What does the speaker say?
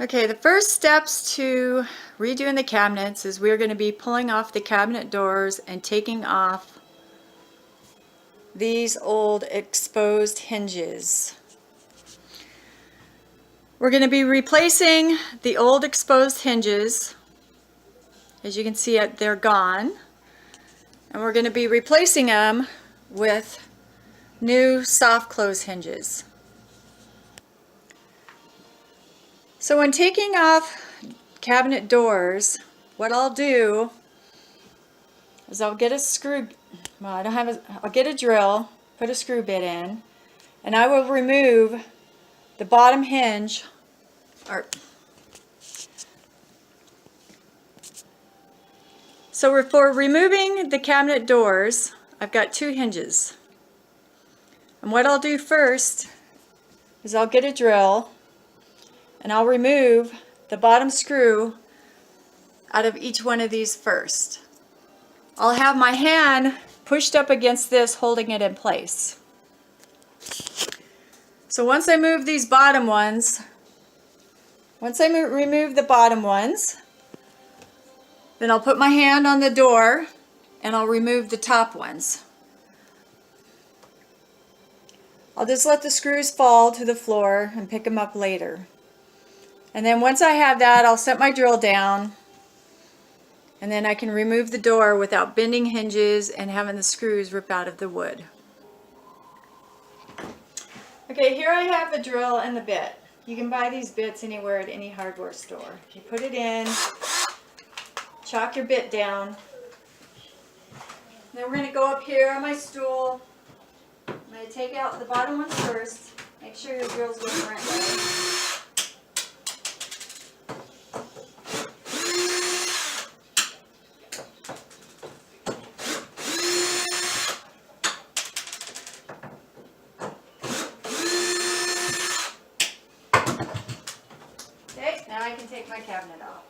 Okay, the first steps to redoing the cabinets is we're going to be pulling off the cabinet doors and taking off these old exposed hinges. We're going to be replacing the old exposed hinges. As you can see, they're gone. And we're going to be replacing them with new soft close hinges. So when taking off cabinet doors, what I'll do is I'll get a screw, well, I don't have a, I'll get a drill, put a screw bit in, and I will remove the bottom hinge, so for removing the cabinet doors, I've got two hinges. And what I'll do first is I'll get a drill and I'll remove the bottom screw out of each one of these first. I'll have my hand pushed up against this, holding it in place. So once I move these bottom ones, remove the bottom ones, then I'll put my hand on the door and I'll remove the top ones. I'll just let the screws fall to the floor and pick them up later. And then once I have that, I'll set my drill down, and then I can remove the door without bending hinges and having the screws rip out of the wood. Okay, here I have the drill and the bit. You can buy these bits anywhere at any hardware store. You put it in, chalk your bit down. Then we're going to go up here on my stool. I'm going to take out the bottom ones first. Make sure your drill's going the right way. Okay, now I can take my cabinet off.